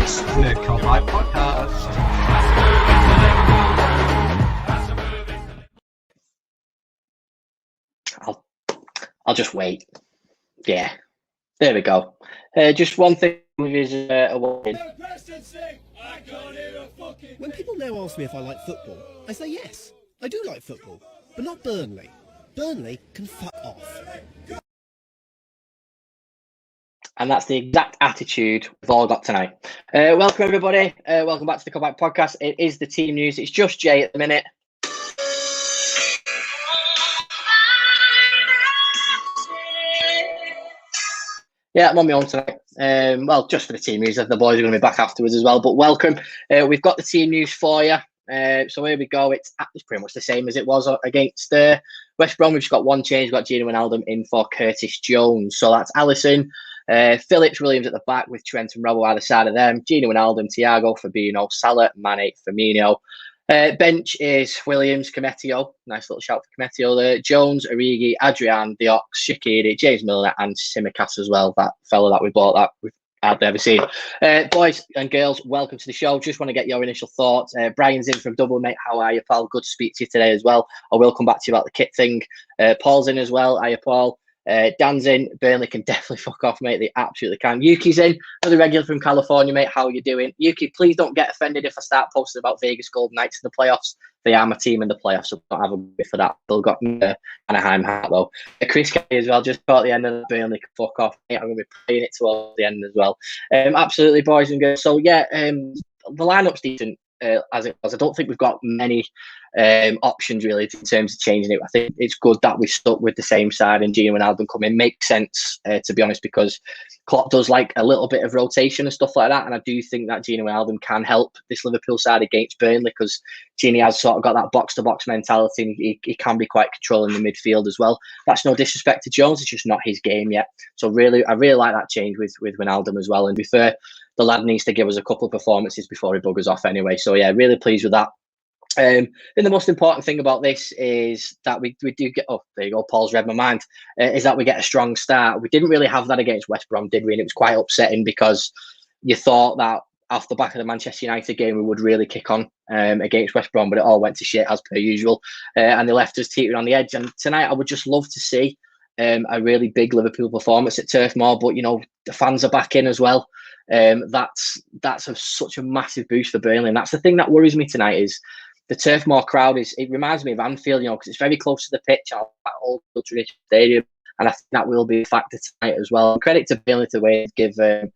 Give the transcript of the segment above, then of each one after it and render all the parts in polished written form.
It's the Cobite Podcast. I'll just wait. Yeah, there we go. Just one thing with his award. When people now ask me if I like football, I say yes, I do like football, but not Burnley. Burnley can fuck off. And that's the exact attitude we've all got tonight. Welcome, everybody. Welcome back to the Cobite Podcast. It is the team news. It's just Jay at the minute. Yeah, I'm on my own tonight. Well, just for the team news. The boys are going to be back afterwards as well. But welcome. We've got the team news for you. So here we go. It's pretty much the same as it was against West Brom. We've just got one change. We've got Gino Wijnaldum in for Curtis Jones. So that's Alisson, Phillips, Williams at the back with Trent and Robbo either side of them. Gino Wijnaldum, Thiago, Fabinho, Salah, Mane, Firmino. Bench is Williams, Cometio. Nice little shout for Cometio there. Jones, Origi, Adrian, Diox, Shaqiri, James Milner, and Simicast as well. That fella that we bought that we've hardly ever seen. Boys and girls, welcome to the show. Just want to get your initial thoughts. Brian's in from Dublin, mate. How are you, pal? Good to speak to you today as well. I will come back to you about the kit thing. Paul's in as well. Hiya, Paul. Dan's in. Burnley can definitely fuck off, mate. They absolutely can. Yuki's in. Another regular from California, mate. How are you doing? Yuki, please don't get offended if I start posting about Vegas Golden Knights in the playoffs. They are my team in the playoffs, so don't have a bit for that. Still got Anaheim hat, though. Chris Kelly as well, just caught the end of the Burnley can fuck off, mate. I'm going to be playing it towards the end as well. Absolutely, boys and girls. So, yeah, the lineup's decent. As it was, I don't think we've got many options really in terms of changing it. I think it's good that we stuck with the same side and Gino Wijnaldum come in. Makes sense, to be honest, because Klopp does like a little bit of rotation and stuff like that, and I do think that Gino Wijnaldum can help this Liverpool side against Burnley because Gini has sort of got that box-to-box mentality and he can be quite controlling the midfield as well. That's no disrespect to Jones, it's just not his game yet. So really, I really like that change with Wijnaldum as well, and to be fair, the lad needs to give us a couple of performances before he buggers off anyway. So yeah, really pleased with that. And the most important thing about this is that we do get, oh, there you go, Paul's read my mind, is that we get a strong start. We didn't really have that against West Brom, did we? And it was quite upsetting because you thought that off the back of the Manchester United game, we would really kick on against West Brom, but it all went to shit as per usual. And they left us teetering on the edge. And tonight I would just love to see a really big Liverpool performance at Turf Moor, but, you know, the fans are back in as well. That's such a massive boost for Burnley, and that's the thing that worries me tonight is the Turf Moor crowd. It reminds me of Anfield, you know, because it's very close to the pitch, that old traditional stadium, and I think that will be a factor tonight as well. And credit to Burnley to the way they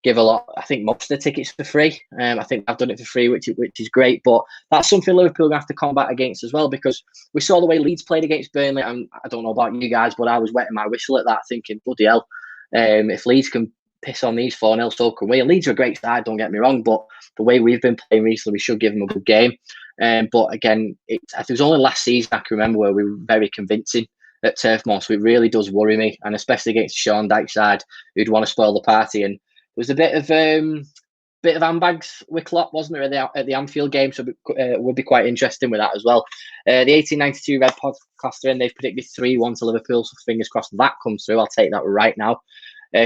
give a lot. I think most of the tickets for free. I think I've done it for free, which is great, but that's something Liverpool have to combat against as well, because we saw the way Leeds played against Burnley, and I don't know about you guys, but I was wetting my whistle at that, thinking, bloody hell, if Leeds can piss on these 4-0, so can we. And Leeds are a great side, don't get me wrong, but the way we've been playing recently, we should give them a good game. But again, it was only last season I can remember where we were very convincing at Turf Moor, so it really does worry me, and especially against Sean Dyche's side, who'd want to spoil the party. And there was a bit of handbags with Klopp, wasn't there, at the Anfield game, so it would be quite interesting with that as well. The 1892 Red Podcaster, and they've predicted 3-1 to Liverpool, so fingers crossed that comes through. I'll take that right now.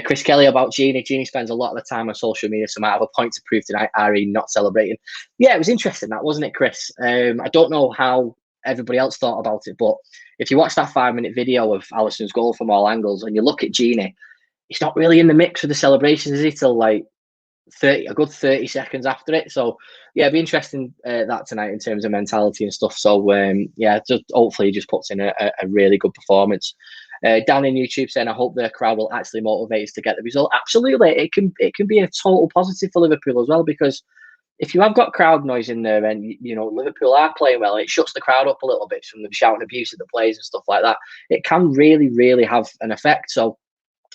Chris Kelly about Gini. Gini spends a lot of the time on social media, so I might have a point to prove tonight, RE not celebrating. Yeah, it was interesting, that, wasn't it, Chris? I don't know how everybody else thought about it, but if you watch that 5-minute video of Alisson's goal from all angles and you look at Gini, he's not really in the mix with the celebrations, is he, till like a good 30 seconds after it. So yeah, it'd be interesting that tonight in terms of mentality and stuff. So yeah, just hopefully he just puts in a really good performance. Down in YouTube saying, I hope the crowd will actually motivate us to get the result. Absolutely, it can be a total positive for Liverpool as well, because if you have got crowd noise in there and, you know, Liverpool are playing well, it shuts the crowd up a little bit from them shouting abuse at the players and stuff like that. It can really, really have an effect. So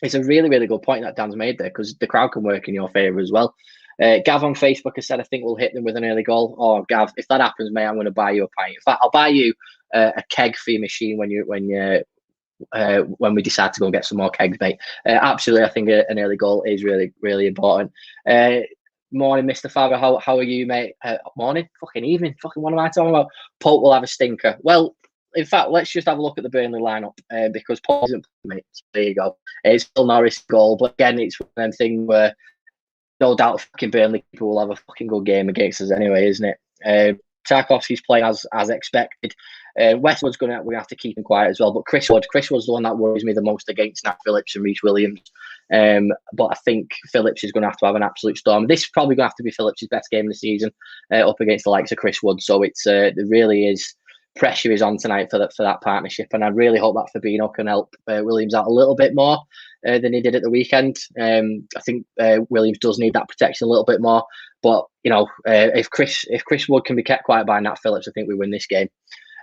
it's a really, really good point that Dan's made there, because the crowd can work in your favour as well. Gav on Facebook has said, I think we'll hit them with an early goal. Oh, Gav, if that happens, mate, I'm going to buy you a pint. In fact, I'll buy you a keg for your machine when we decide to go and get some more kegs, mate. Absolutely, I think an early goal is really, really important. Morning, Mr. Favre. How are you, mate? Morning, fucking evening. Fucking what am I talking about? Pope will have a stinker. Well, in fact, let's just have a look at the Burnley lineup because Pope isn't, mate. So there you go. It's still Norris' goal, but again, it's one of them things where no doubt fucking Burnley people will have a fucking good game against us anyway, isn't it? Tarkowski's playing as expected. Westwood's we're gonna have to keep him quiet as well. But Chris Wood's the one that worries me the most against Nat Phillips and Reece Williams. But I think Phillips is going to have an absolute storm. This is probably going to have to be Phillips' best game of the season up against the likes of Chris Wood. So it's there really is pressure is on tonight for that partnership, and I really hope that Fabinho can help Williams out a little bit more than he did at the weekend. I think Williams does need that protection a little bit more. But if Chris Wood can be kept quiet by Nat Phillips, I think we win this game.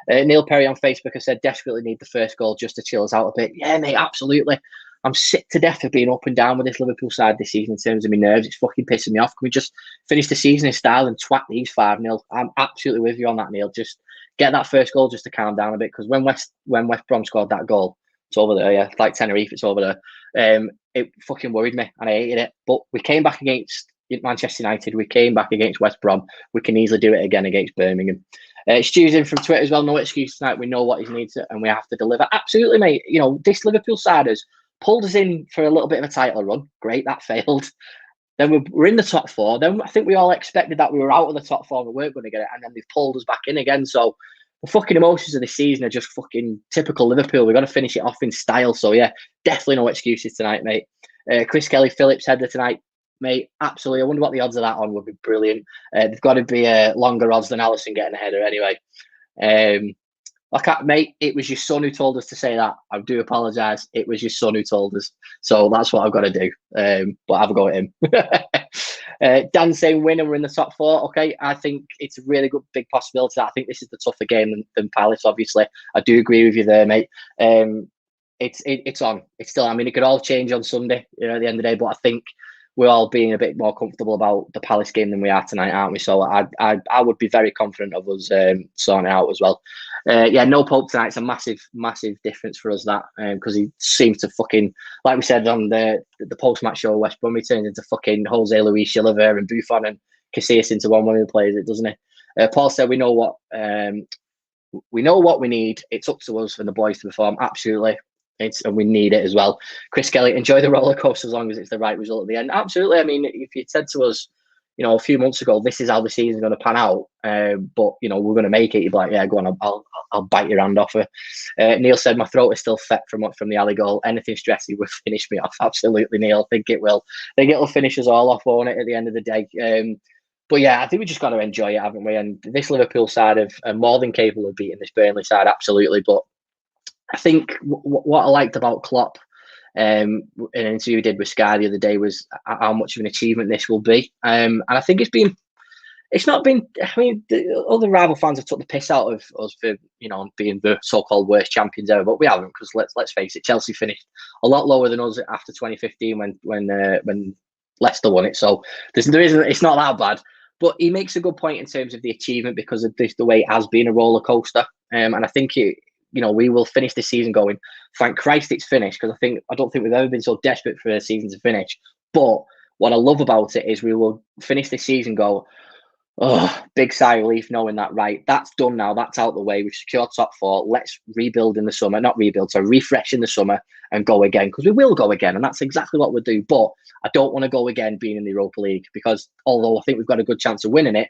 Neil Perry on Facebook has said desperately need the first goal just to chill us out a bit. Yeah, mate, absolutely. I'm sick to death of being up and down with this Liverpool side this season in terms of my nerves. It's fucking pissing me off. Can we just finish the season in style and twat these 5-0? I'm absolutely with you on that, Neil. Just get that first goal just to calm down a bit, because when West Brom scored that goal, it's over there, yeah. It's like Tenerife, it's over there. It fucking worried me and I hated it. But we came back against Manchester United. We came back against West Brom. We can easily do it again against Birmingham. Stu's in from Twitter as well. No excuse tonight. We know what he needs and we have to deliver. Absolutely, mate. This Liverpool side has pulled us in for a little bit of a title run. Great, that failed. Then we're in the top 4. Then I think we all expected that we were out of the top 4 and we weren't going to get it. And then they've pulled us back in again. So the fucking emotions of this season are just fucking typical Liverpool. We've got to finish it off in style. So yeah, definitely no excuses tonight, mate. Chris Kelly, Phillips header tonight. Mate, absolutely. I wonder what the odds of that on would be. Brilliant. They've got to be longer odds than Alisson getting a header anyway. Mate, it was your son who told us to say that. I do apologise. It was your son who told us. So that's what I've got to do. But have a go at him. Dan saying win and we're in the top 4. Okay, I think it's a really good big possibility. I think this is the tougher game than Palace, obviously. I do agree with you there, mate. It's on. It's still, I mean, it could all change on Sunday, at the end of the day, but I think we're all being a bit more comfortable about the Palace game than we are tonight, aren't we? So I would be very confident of us sorting it out as well. No Pope tonight's a massive, massive difference for us, that because he seems to fucking, like we said on the post-match show, West Brom, he turns into fucking Jose Luis Chilavert and Buffon and Casillas into one when he plays it, doesn't he? Paul said we know what we need. It's up to us and the boys to perform. Absolutely. And we need it as well. Chris Kelly, enjoy the roller coaster as long as it's the right result at the end. Absolutely. I mean, if you'd said to us, a few months ago, this is how the season's going to pan out, but we're going to make it, you'd be like, yeah, go on, I'll bite your hand off her. Neil said my throat is still fet from the alley goal. Anything stressy would finish me off. Absolutely, Neil. I think it will. I think it'll finish us all off, won't it, at the end of the day? But yeah, I think we just got to enjoy it, haven't we? And this Liverpool side are more than capable of beating this Burnley side, absolutely. But I think what I liked about Klopp in an interview we did with Sky the other day was how much of an achievement this will be. And I think it's not been, I mean, the other rival fans have took the piss out of us for, being the so-called worst champions ever, but we haven't, because let's face it, Chelsea finished a lot lower than us after 2015 when Leicester won it. So it's not that bad. But he makes a good point in terms of the achievement because of the way it has been a roller coaster. And I think we will finish this season going, thank Christ it's finished, because I don't think we've ever been so desperate for a season to finish. But what I love about it is we will finish this season go, big sigh of relief knowing that, right, that's done now, that's out the way, we've secured top 4, let's rebuild in the summer, refresh in the summer and go again, because we will go again, and that's exactly what we'll do. But I don't want to go again being in the Europa League, because although I think we've got a good chance of winning it,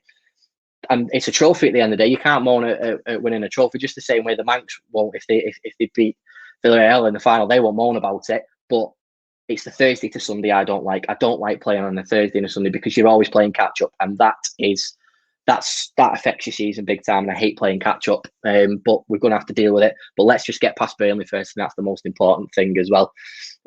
and it's a trophy at the end of the day. You can't moan at winning a trophy, just the same way the Mancs won't if they beat Villarreal in the final. They won't moan about it. But it's the Thursday to Sunday I don't like. I don't like playing on a Thursday and a Sunday because you're always playing catch up, and that affects your season big time. And I hate playing catch up. But we're going to have to deal with it. But let's just get past Burnley first, and that's the most important thing as well.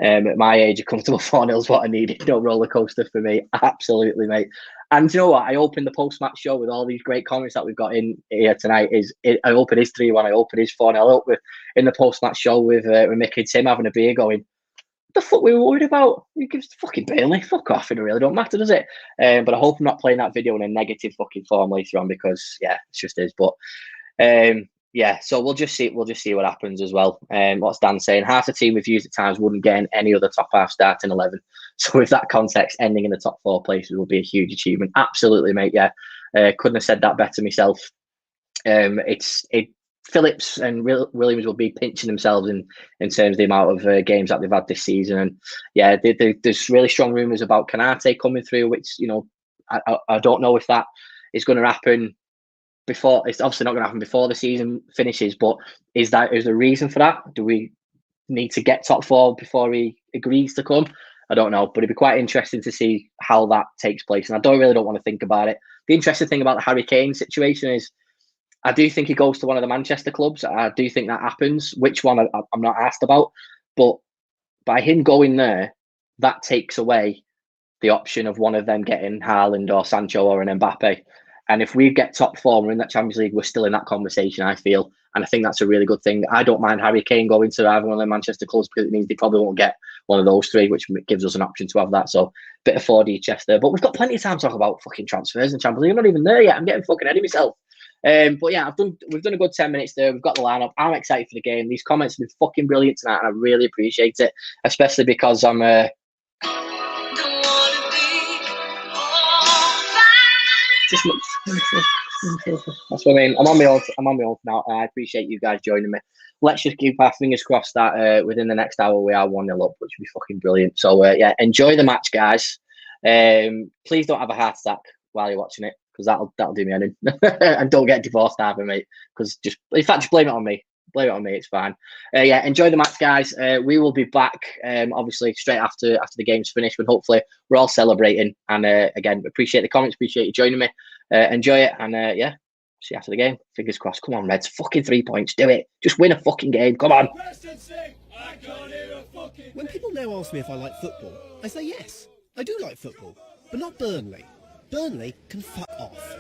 At my age, a comfortable 4-0 is what I needed. No roller coaster for me. Absolutely, mate. And you know what? I opened the post-match show with all these great comments that we've got in here tonight. I hope it is 3-1. I hope it is 4-0. I hope in the post-match show with Mick and Tim having a beer going, what the fuck we were worried about? You give fucking Burnley. Fuck off. It really don't matter, does it? But I hope I'm not playing that video in a negative fucking form later on, because yeah, it just is. But yeah, so we'll just see what happens as well. What's Dan saying? Half the team we've used at times wouldn't get in any other top half starting 11. So with that context, ending in the top 4 places will be a huge achievement. Absolutely, mate. Yeah, couldn't have said that better myself. Phillips and Williams will be pinching themselves in terms of the amount of games that they've had this season. And yeah, there's really strong rumours about Kanate coming through, which, you know, I don't know if that is going to happen before. It's obviously not going to happen before the season finishes, but is there a reason for that? Do we need to get top four before he agrees to come? I don't know, but it'd be quite interesting to see how that takes place. And I don't want to think about it. The interesting thing about the Harry Kane situation is I do think he goes to one of the Manchester clubs. I do think that happens. Which one, I'm not asked about. But by him going there, that takes away the option of one of them getting Haaland or Sancho or an Mbappe. And if we get top four, we're in that Champions League, we're still in that conversation, I feel. And I think that's a really good thing. I don't mind Harry Kane going to either one of the Manchester clubs because it means they probably won't get one of those three, which gives us an option to have that. So bit of 4D chest there. But we've got plenty of time to talk about fucking transfers and Champions League. I'm not even there yet. I'm getting fucking ahead of myself. But yeah, we've done a good 10 minutes there. We've got the lineup. I'm excited for the game. These comments have been fucking brilliant tonight, and I really appreciate it, especially because I'm just that's what I mean. I'm on my own now. I appreciate you guys joining me. Let's just keep our fingers crossed that within the next hour we are 1-0 up, which would be fucking brilliant. So yeah, enjoy the match, guys. Please don't have a heart attack while you're watching it, because that'll do me in. And don't get divorced either, mate. Because just blame it on me. Blame it on me. It's fine. Yeah, enjoy the match, guys. We will be back, obviously straight after the game's finished, but hopefully we're all celebrating. And again, appreciate the comments. Appreciate you joining me. Enjoy it, and yeah, see you after the game. Fingers crossed. Come on, Reds. Fucking 3 points. Do it. Just win a fucking game. Come on. When people now ask me if I like football, I say yes, I do like football, but not Burnley. Burnley can fuck off.